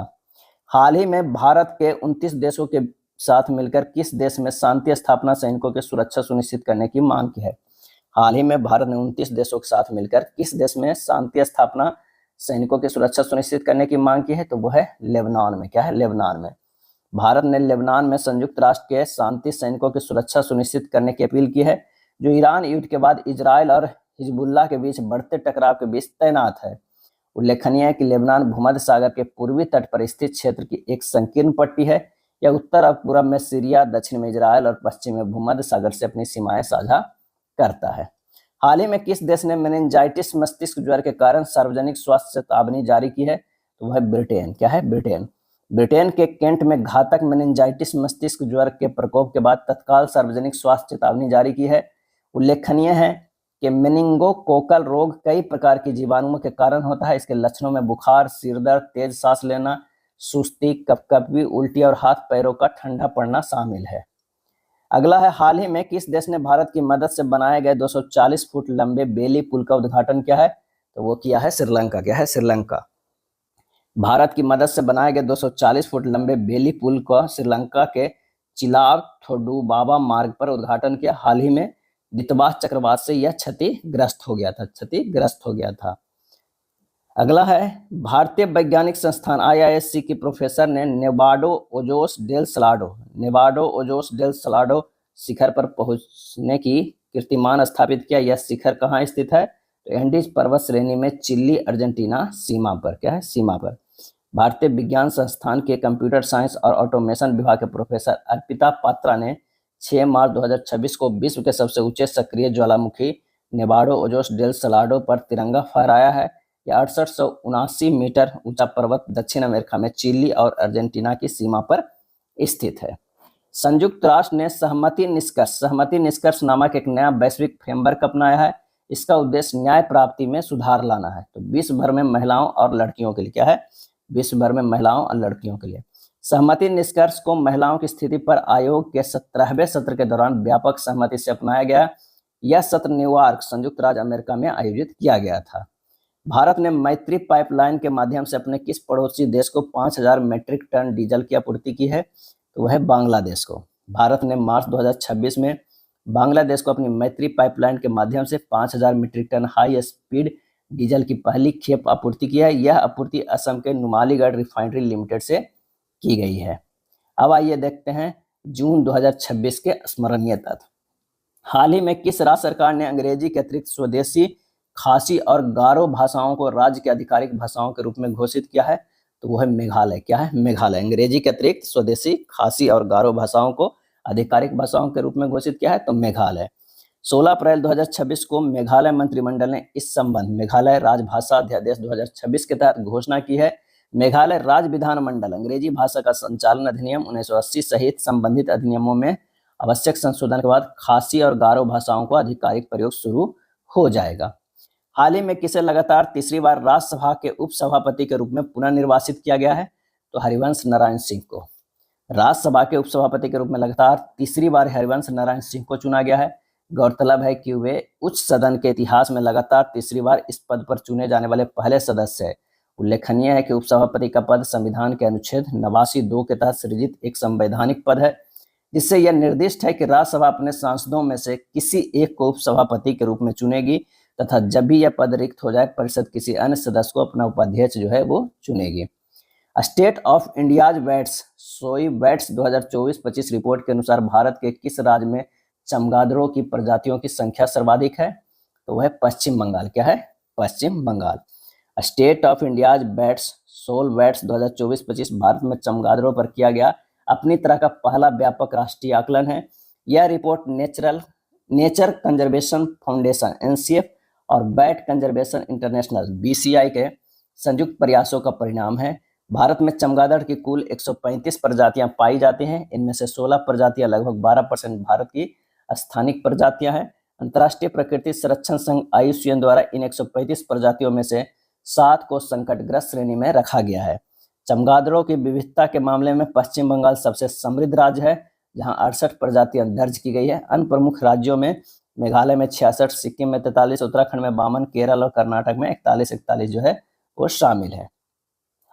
हाल ही में भारत के 29 देशों के साथ मिलकर किस देश में शांति स्थापना सैनिकों की सुरक्षा सुनिश्चित करने की मांग की है? हाल ही में भारत ने 29 देशों के साथ मिलकर किस देश में शांति स्थापना सैनिकों की सुरक्षा सुनिश्चित करने की मांग की है? तो वो है लेबनान में। क्या है? लेबनान में। भारत ने लेबनान में संयुक्त राष्ट्र के शांति सैनिकों की सुरक्षा सुनिश्चित करने की अपील की है, जो ईरान युद्ध के बाद इजराइल और हिजबुल्लाह के बीच बढ़ते टकराव के बीच तैनात है। उल्लेखनीय है कि लेबनान भूमध्य सागर के पूर्वी तट पर स्थित क्षेत्र की एक संकीर्ण पट्टी है। यह उत्तर और पूर्व में सीरिया, दक्षिण में इजराइल और पश्चिम में भूमध्य सागर से अपनी सीमाएं साझा करता है। हाल ही में किस देश ने मेनिंजाइटिस मस्तिष्क ज्वर के कारण सार्वजनिक स्वास्थ्य चेतावनी जारी की है? तो वह है ब्रिटेन। क्या है? ब्रिटेन। ब्रिटेन के केंट में घातक मेनिंजाइटिस मस्तिष्क ज्वर के प्रकोप के बाद तत्काल सार्वजनिक स्वास्थ्य चेतावनी जारी की है। उल्लेखनीय है कि मेनिंगोकोकल रोग कई प्रकार की जीवाणुओं के कारण होता है। इसके लक्षणों में बुखार, सिरदर्द, तेज सांस लेना, सुस्ती, कपकपी, उल्टी और हाथ पैरों का ठंडा पड़ना शामिल है। अगला है, हाल ही में किस देश ने भारत की मदद से बनाए गए 240 फुट लंबे बेली पुल का उद्घाटन किया है? तो वो किया है श्रीलंका। क्या है? श्रीलंका। भारत की मदद से बनाए गए 240 फुट लंबे बेली पुल का श्रीलंका के चिलाव थोडुबाबा मार्ग पर उद्घाटन किया। हाल ही में दितवाह चक्रवात से यह क्षतिग्रस्त हो गया था। अगला है, भारतीय वैज्ञानिक संस्थान IISc की प्रोफेसर ने नेवाडो ओजोस डेल सलाडो शिखर पर पहुंचने की कीर्तिमान स्थापित किया। यह शिखर कहाँ स्थित है? तो एंडीज पर्वत श्रेणी में चिली अर्जेंटीना सीमा पर। क्या है? सीमा पर। भारतीय विज्ञान संस्थान के कंप्यूटर साइंस और ऑटोमेशन विभाग के प्रोफेसर अर्पिता पात्रा ने 6 मार्च 2026 को विश्व के सबसे ऊंचे सक्रिय ज्वालामुखी नेवाडो ओजोस डेल सलाडो पर तिरंगा फहराया है। यह 6879 मीटर ऊंचा पर्वत दक्षिण अमेरिका में चिली और अर्जेंटीना की सीमा पर स्थित है। संयुक्त राष्ट्र ने सहमति निष्कर्ष नामक एक नया वैश्विक फ्रेमवर्क अपनाया है। इसका उद्देश्य न्याय प्राप्ति में सुधार लाना है। तो विश्व भर में महिलाओं और लड़कियों के लिए। क्या है? विश्व भर में महिलाओं और लड़कियों के लिए। सहमति निष्कर्ष को महिलाओं की स्थिति पर आयोग के 17वें सत्र के दौरान व्यापक सहमति से अपनाया गया। यह सत्र न्यूयॉर्क, संयुक्त राज्य अमेरिका में आयोजित किया गया था। भारत ने मैत्री पाइपलाइन के माध्यम से अपने किस पड़ोसी देश को 5000 मीट्रिक टन डीजल की आपूर्ति की है? तो वह है बांग्लादेश को। भारत ने मार्च 2026 में बांग्लादेश को अपनी मैत्री पाइपलाइन के माध्यम से 5000 metric ton high speed diesel की पहली खेप आपूर्ति की है। यह आपूर्ति असम के नुमालीगढ़ रिफाइनरी लिमिटेड से की गई है। अब आइए देखते हैं जून 2026 के स्मरणीय तथ्य। हाल ही में किस राज्य सरकार ने अंग्रेजी के अतिरिक्त स्वदेशी, खासी और गारो भाषाओं को राज्य की आधिकारिक भाषाओं के रूप में घोषित किया है? तो वो है मेघालय। क्या है? मेघालय। अंग्रेजी के अतिरिक्त स्वदेशी, खासी और गारो भाषाओं को आधिकारिक भाषाओं के रूप में घोषित किया है, तो मेघालय। 16 अप्रैल 2026 को मेघालय मंत्रिमंडल ने इस संबंध मेघालय राजभाषा अध्यादेश 2026 के तहत घोषणा की है। मेघालय राज्य विधानमंडल अंग्रेजी भाषा का संचालन अधिनियम 1980 सहित संबंधित अधिनियमों में आवश्यक संशोधन के बाद खासी और गारो भाषाओं को आधिकारिक प्रयोग शुरू हो जाएगा। हाल ही में किसे लगातार तीसरी बार राज्यसभा के उपसभापति के रूप में पुनः निर्वाचित किया गया है? तो हरिवंश नारायण सिंह को राज्यसभा के उपसभापति के रूप में लगातार तीसरी बार हरिवंश नारायण सिंह को चुना गया है। गौरतलब है कि वे उच्च सदन के इतिहास में लगातार तीसरी बार इस पद पर चुने जाने वाले पहले सदस्य हैं। उल्लेखनीय है कि उपसभापति का पद संविधान के अनुच्छेद 89(2) के तहत सृजित एक संवैधानिक पद है, जिससे यह निर्दिष्ट है कि राज्यसभा अपने सांसदों में से किसी एक को उपसभापति के रूप में चुनेगी तथा जब भी यह पद रिक्त हो जाए परिषद किसी अन्य सदस्य को अपना उपाध्यक्ष जो है वो चुनेगी। स्टेट ऑफ इंडियाज वैट्स सोई वैट्स 2024-25 रिपोर्ट के अनुसार भारत के किस राज्य में चमगादड़ों की प्रजातियों की संख्या सर्वाधिक है? तो वह पश्चिम बंगाल। क्या है? Paschim Bangal. State of India's bats सोल वैट्स 2024-25 भारत में चमगादड़ों पर किया गया अपनी तरह का पहला व्यापक राष्ट्रीय आकलन है। यह report nature conservation foundation (NCF) और बैट कंजर्वेशन इंटरनेशनल (BCI) के संयुक्त प्रयासों का परिणाम है। भारत में चमगादड़ की कुल 135 प्रजातियां पाई जाती हैं। इनमें से 16 प्रजातियां, लगभग 12% भारत की स्थानिक प्रजातियां हैं। अंतर्राष्ट्रीय प्रकृति संरक्षण संघ IUCN द्वारा इन 135 प्रजातियों में से 7 को संकटग्रस्त श्रेणी में रखा गया है। चमगादड़ों की विविधता के मामले में पश्चिम बंगाल सबसे समृद्ध राज्य है, जहां 68 प्रजातियां दर्ज की गई है। अन्य प्रमुख राज्यों में मेघालय में 66, सिक्किम में 43, उत्तराखंड में 52, केरल और कर्नाटक में 41 जो है वो शामिल है।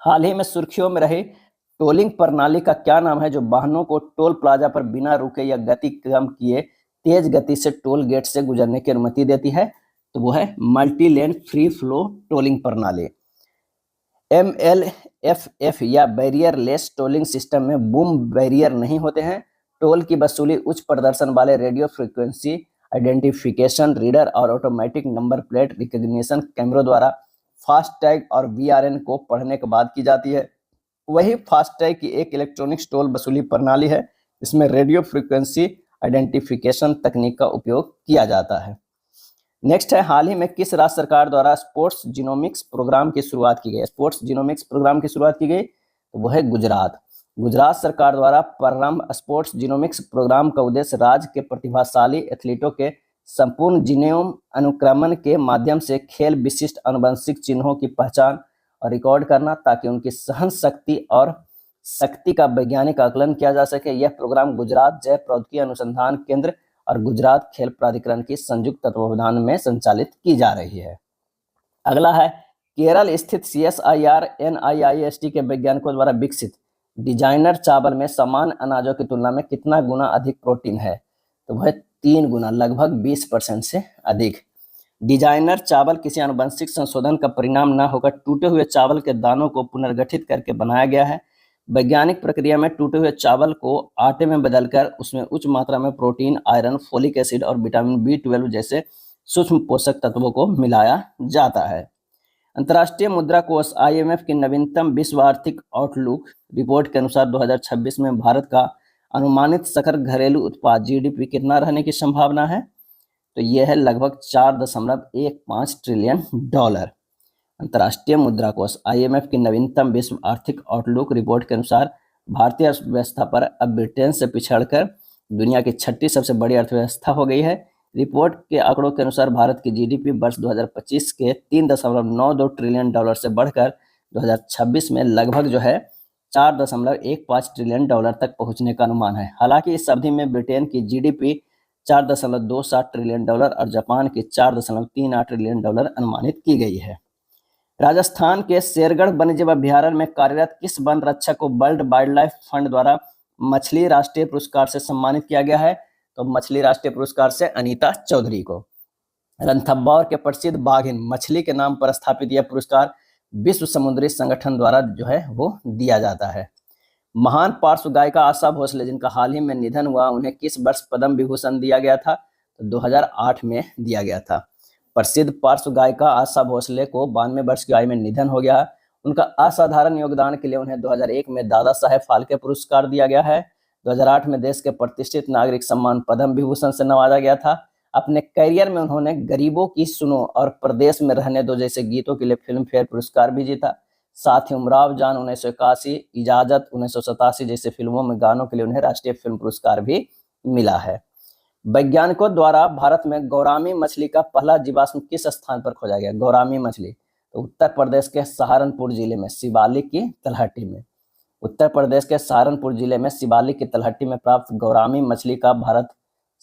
हाल ही में सुर्खियों में रही टोलिंग प्रणाली का क्या नाम है, जो वाहनों को टोल प्लाजा पर बिना रुके या गति कम किए तेज गति से टोल गेट से गुजरने की अनुमति देती है? तो वो है multi lane free flow tolling प्रणाली। MLFF या बैरियर लेस टोलिंग सिस्टम में बूम बैरियर नहीं होते हैं। टोल की वसूली उच्च प्रदर्शन वाले रेडियो फ्रीक्वेंसी आइडेंटिफिकेशन रीडर और ऑटोमेटिक नंबर प्लेट रिकग्निशन कैमरों द्वारा फास्टैग और VRN को पढ़ने के बाद की जाती है। वही फास्टैग की एक इलेक्ट्रॉनिक्स टोल वसूली प्रणाली है, जिसमें रेडियो फ्रीक्वेंसी आइडेंटिफिकेशन तकनीक का उपयोग किया जाता है। नेक्स्ट है, हाल ही में किस राज्य सरकार द्वारा स्पोर्ट्स जीनोमिक्स प्रोग्राम की शुरुआत की गई? स्पोर्ट्स जीनोमिक्स प्रोग्राम की शुरुआत की गई तो वो है गुजरात। गुजरात सरकार द्वारा प्रारंभ स्पोर्ट्स जीनोमिक्स प्रोग्राम का उद्देश्य राज्य के प्रतिभाशाली एथलीटों के संपूर्ण जीनोम अनुक्रमण के माध्यम से खेल विशिष्ट आनुवंशिक चिन्हों की पहचान और रिकॉर्ड करना, ताकि उनकी सहन शक्ति और शक्ति का वैज्ञानिक आकलन किया जा सके। यह प्रोग्राम गुजरात जैव प्रौद्योगिकी अनुसंधान केंद्र और गुजरात खेल प्राधिकरण की संयुक्त तत्वावधान में संचालित की जा रही है। अगला है, केरल स्थित CSIR NIIST के वैज्ञानिकों द्वारा विकसित डिजाइनर चावल में सामान्य अनाजों की तुलना में कितना गुना अधिक प्रोटीन है? तो वह 3 गुना, लगभग 20% से अधिक। डिजाइनर चावल किसी आनुवंशिक संशोधन का परिणाम न होकर टूटे हुए चावल के दानों को पुनर्गठित करके बनाया गया है। वैज्ञानिक प्रक्रिया में टूटे हुए चावल को आटे में बदलकर उसमें उच्च मात्रा में प्रोटीन, आयरन, फोलिक एसिड और विटामिन B12 जैसे सूक्ष्म पोषक तत्वों को मिलाया जाता है। अंतर्राष्ट्रीय मुद्रा कोष IMF की नवीनतम विश्व आर्थिक आउटलुक रिपोर्ट के अनुसार 2026 में भारत का अनुमानित सकल घरेलू उत्पाद GDP कितना रहने की संभावना है? तो यह है लगभग 4.15 ट्रिलियन डॉलर। अंतर्राष्ट्रीय मुद्रा कोष IMF की नवीनतम विश्व आर्थिक आउटलुक रिपोर्ट के अनुसार भारतीय अर्थव्यवस्था पर अब ब्रिटेन से पिछड़कर दुनिया की 6ठी सबसे बड़ी अर्थव्यवस्था हो गई है। रिपोर्ट के आंकड़ों के अनुसार भारत की GDP वर्ष 2025 के 3.92 ट्रिलियन डॉलर से बढ़कर 2026 में लगभग जो है 4.15 ट्रिलियन डॉलर तक पहुंचने का अनुमान है। हालांकि इस अवधि में ब्रिटेन की GDP 4.27 ट्रिलियन डॉलर और जापान की 4.38 ट्रिलियन डॉलर अनुमानित की गई है। राजस्थान के शेरगढ़ वन्यजीव अभ्यारण्य में कार्यरत किस वन रक्षक को वर्ल्ड वाइल्ड लाइफ फंड द्वारा मछली राष्ट्रीय पुरस्कार से सम्मानित किया गया है? तो मछली राष्ट्रीय पुरस्कार से अनीता चौधरी को। रणथंभौर के प्रसिद्ध बाघिन मछली के नाम पर स्थापित यह पुरस्कार विश्व समुद्री संगठन द्वारा जो है वो दिया जाता है। महान पार्श्व गायिका आशा भोसले जिनका हाल ही में निधन हुआ, उन्हें किस वर्ष पद्म विभूषण दिया गया था? तो 2008 में दिया गया था। प्रसिद्ध पार्श्व गायिका आशा भोसले को 92 वर्ष की आयु में निधन हो गया। उनका असाधारण योगदान के लिए उन्हें 2001 में दादा साहेब फाल्के पुरस्कार दिया गया है। 2008 में देश के प्रतिष्ठित नागरिक सम्मान पद्म विभूषण से नवाजा गया था। अपने करियर में उन्होंने गरीबों की सुनो और प्रदेश में रहने दो जैसे गीतों के लिए फिल्म फेयर पुरस्कार भी जीता। साथ ही उमराव जान 1981, इजाजत 1987 जैसे फिल्मों में गानों के लिए उन्हें राष्ट्रीय फिल्म पुरस्कार भी मिला है। वैज्ञानिकों द्वारा भारत में गौरामी मछली का पहला जीवाश्म किस स्थान पर खोजा गया? गौरामी मछली तो उत्तर प्रदेश के सहारनपुर जिले में शिवालिक की तलहटी में। उत्तर प्रदेश के सहारनपुर जिले में शिवालिक की तलहटी में प्राप्त गौरामी मछली का भारत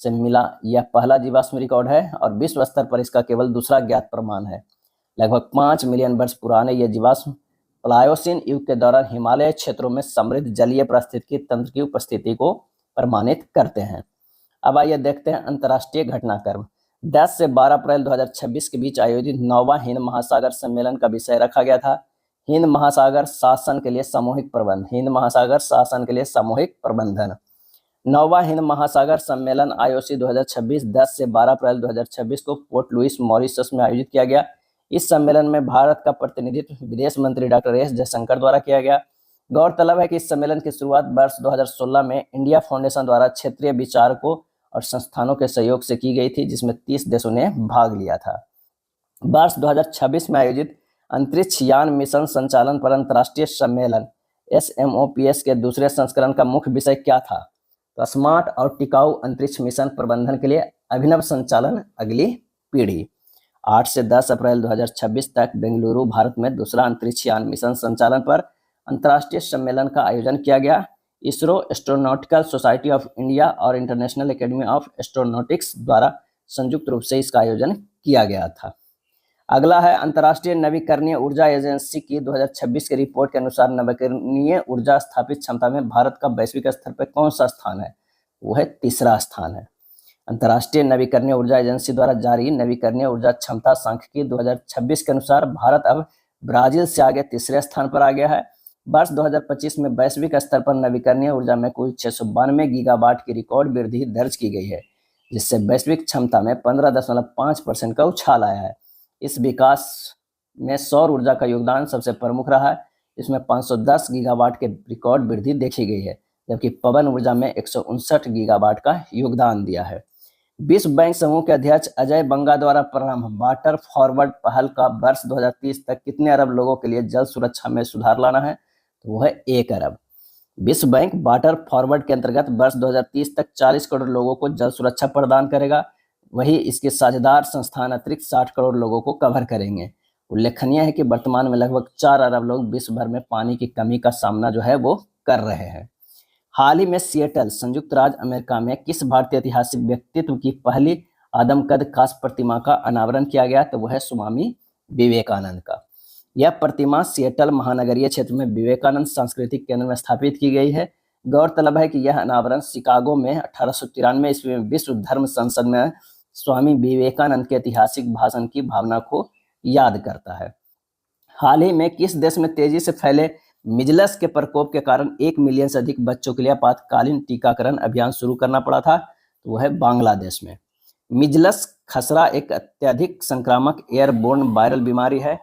से मिला यह पहला जीवाश्म रिकॉर्ड है और विश्व स्तर पर इसका केवल दूसरा ज्ञात प्रमाण है। लगभग 5 मिलियन वर्ष पुराने यह जीवाश्म प्लायोसीन युग के दौरान हिमालय क्षेत्रों में समृद्ध जलीय पारिस्थितिकी तंत्र की उपस्थिति को प्रमाणित करते हैं। अब आइए देखते हैं अंतर्राष्ट्रीय घटनाक्रम। 10 से 12 अप्रैल 2026 के बीच आयोजित 9वां हिंद महासागर सम्मेलन का विषय रखा गया था हिंद महासागर शासन के लिए सामूहिक प्रबंध। हिंद महासागर शासन के लिए सामूहिक प्रबंधन। 9वां हिंद महासागर सम्मेलन आईओसी 2026 10 से 12 अप्रैल 2026 को पोर्ट लुइस मॉरिशस में आयोजित किया गया। इस सम्मेलन में भारत का प्रतिनिधित्व विदेश मंत्री डॉक्टर एस जयशंकर द्वारा किया गया। गौरतलब है कि इस सम्मेलन की शुरुआत वर्ष 2016 में इंडिया फाउंडेशन द्वारा क्षेत्रीय विचारकों और संस्थानों के सहयोग से की गई थी, जिसमें 30 देशों ने भाग लिया था। वर्ष 2026 में आयोजित अंतरिक्ष यान मिशन संचालन पर अंतर्राष्ट्रीय सम्मेलन SMOPS के दूसरे संस्करण का मुख्य विषय क्या था? तो स्मार्ट और टिकाऊ अंतरिक्ष मिशन प्रबंधन के लिए अभिनव संचालन अगली पीढ़ी। 8 से 10 अप्रैल 2026 तक बेंगलुरु भारत में दूसरा अंतरिक्ष यान मिशन संचालन पर अंतर्राष्ट्रीय सम्मेलन का आयोजन किया गया। ISRO, astronautical society of India और इंटरनेशनल एकेडमी ऑफ एस्ट्रोनॉटिक्स द्वारा संयुक्त रूप से इसका आयोजन किया गया था। अगला है अंतर्राष्ट्रीय नवीकरणीय ऊर्जा एजेंसी की 2026 की रिपोर्ट के अनुसार नवीकरणीय ऊर्जा स्थापित क्षमता में भारत का वैश्विक स्तर पर कौन सा स्थान है? वो है तीसरा स्थान है। अंतर्राष्ट्रीय नवीकरणीय ऊर्जा एजेंसी द्वारा जारी नवीकरणीय ऊर्जा क्षमता सांख्यिकी 2026 के अनुसार भारत अब ब्राजील से आगे तीसरे स्थान पर आ गया है। वर्ष 2025 में वैश्विक स्तर पर नवीकरणीय ऊर्जा में कुल 692 गीगावाट की रिकॉर्ड वृद्धि दर्ज की गई है, जिससे वैश्विक क्षमता में 15.5% का उछाल आया है। इस विकास में सौर ऊर्जा का योगदान सबसे प्रमुख रहा है। इसमें 510 गीगावाट के रिकॉर्ड वृद्धि देखी गई है, जबकि पवन ऊर्जा में 159 गीगावाट का योगदान दिया है। विश्व बैंक समूह के अध्यक्ष अजय बंगा द्वारा प्रारंभ वाटर फॉरवर्ड पहल का वर्ष 2030 तक कितने अरब लोगों के लिए जल सुरक्षा में सुधार लाना है? तो वो है 1 अरब। विश्व बैंक वाटर फॉरवर्ड के अंतर्गत वर्ष 2030 तक 40 करोड़ लोगों को जल सुरक्षा प्रदान करेगा। वही इसके साझेदार संस्थान अतिरिक्त 60 करोड़ लोगों को कवर करेंगे। उल्लेखनीय है कि वर्तमान में लगभग 4 अरब लोग विश्व भर में पानी की कमी का सामना जो है वो कर रहे हैं। हाल ही में सिएटल, संयुक्त राज्य अमेरिका में किस भारतीय ऐतिहासिक व्यक्तित्व की पहली आदमकद खास प्रतिमा का अनावरण किया गया? तो वह है स्वामी विवेकानंद का। यह प्रतिमा सिएटल महानगरीय क्षेत्र में विवेकानंद सांस्कृतिक केंद्र में स्थापित की गई है। गौरतलब है कि यह अनावरण शिकागो में 1893 ईस्वी में विश्व धर्म संसद में स्वामी विवेकानंद के ऐतिहासिक भाषण की भावना को याद करता है। हाल ही में किस देश में तेजी से फैले मिजल्स के प्रकोप के कारण 1 मिलियन से अधिक बच्चों के लिए आपातकालीन टीकाकरण अभियान शुरू करना पड़ा था? तो वह है बांग्लादेश में। मिजल्स खसरा एक अत्यधिक संक्रामक एयरबोर्न वायरल बीमारी है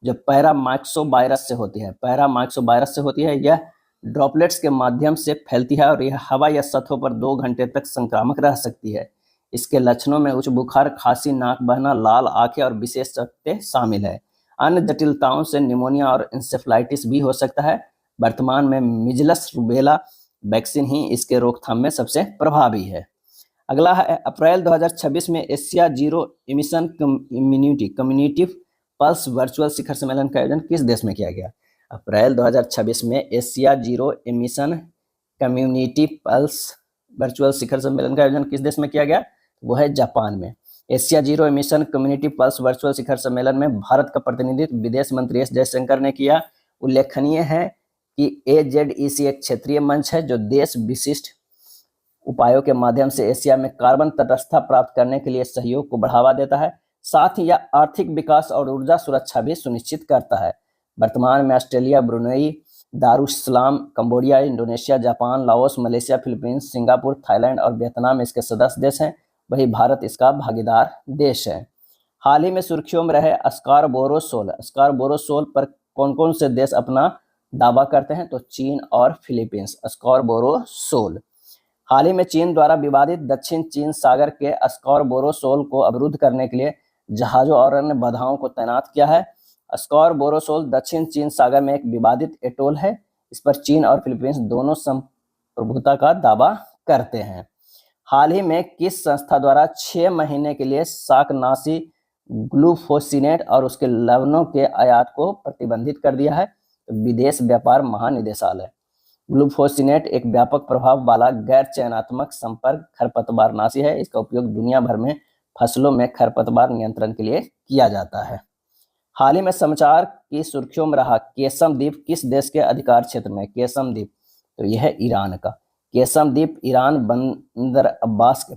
जो पैरामाइक्सो वायरस से होती है। पैरामाइक्सो वायरस से होती है। यह ड्रॉपलेट्स के माध्यम से फैलती है और यह हवा या सतहों पर 2 घंटे तक संक्रामक रह सकती है। इसके लक्षणों में उच्च बुखार, खांसी, नाक बहना, लाल आंखें और विशेष चकत्ते शामिल है। अन्य जटिलताओं से निमोनिया और इंसेफ्लाइटिस भी हो सकता है। वर्तमान में मिजल्स रूबेला वैक्सीन ही इसके रोकथाम में सबसे प्रभावी है। अगला है अप्रैल 2026 में Asia zero emission community pulse virtual शिखर सम्मेलन का आयोजन किस देश में किया गया? अप्रैल 2026 में Asia zero emission community pulse virtual शिखर सम्मेलन का आयोजन किस देश में किया गया? वो है जापान में। Asia zero emission community pulse virtual शिखर सम्मेलन में भारत का प्रतिनिधित्व विदेश मंत्री एस जयशंकर ने किया। उल्लेखनीय है कि AZEC एक क्षेत्रीय मंच है जो देश विशिष्ट उपायों के माध्यम से एशिया में कार्बन तटस्थता प्राप्त करने के लिए सहयोग को बढ़ावा देता है। साथ ही यह आर्थिक विकास और ऊर्जा सुरक्षा भी सुनिश्चित करता है। वर्तमान में Australia, Brunei, Darussalam, Cambodia, Indonesia, Japan, Laos, Malaysia, Philippines, Singapore, Thailand और वियतनाम इसके सदस्य देश हैं। वही भारत इसका भागीदार देश है। हाल ही में सुर्खियों में रहे स्कारबोरो सोल। स्कारबोरो सोल पर कौन कौन से देश अपना दावा करते हैं? तो चीन और फिलीपींस। Scarborough shoal. हाल ही में चीन द्वारा विवादित दक्षिण चीन सागर के स्कारबोरो सोल को अवरुद्ध करने के लिए जहाजों और अन्य बाधाओं को तैनात किया है। स्कारबोरो सोल दक्षिण चीन सागर में एक विवादित एटोल है। इस पर चीन और फिलीपींस दोनों संप्रभुता का दावा करते हैं। हाल ही में किस संस्था द्वारा 6 महीने के लिए शाकनाशी ग्लूफोसिनेट और उसके लवणों के आयात को प्रतिबंधित कर दिया है? विदेश व्यापार महानिदेशालय। ग्लूफोसिनेट एक व्यापक प्रभाव वाला गैर चयनात्मक संपर्क खरपतवारनाशी है। इसका उपयोग दुनिया भर में फसलों में खरपतवार नियंत्रण के लिए किया जाता है। हाल ही में समाचार की सुर्खियों में रहा केसम द्वीप किस देश के अधिकार क्षेत्र में? केसम द्वीप, तो यह है ईरान का। केसम द्वीप ईरान बंदर अब्बास के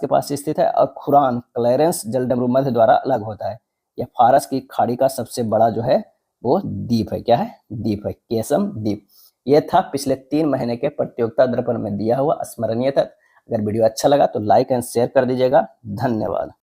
पास स्थित है और खुरान क्लेरेंस जलडमरू मध्य द्वारा अलग होता है। यह फारस की खाड़ी का सबसे बड़ा जो है वो द्वीप है। क्या है? द्वीप है, केसम द्वीप। ये था पिछले 3 महीने के प्रतियोगिता दर्पण में दिया हुआ स्मरणीय तथ्य। अगर वीडियो अच्छा लगा तो लाइक एंड शेयर कर दीजिएगा। धन्यवाद।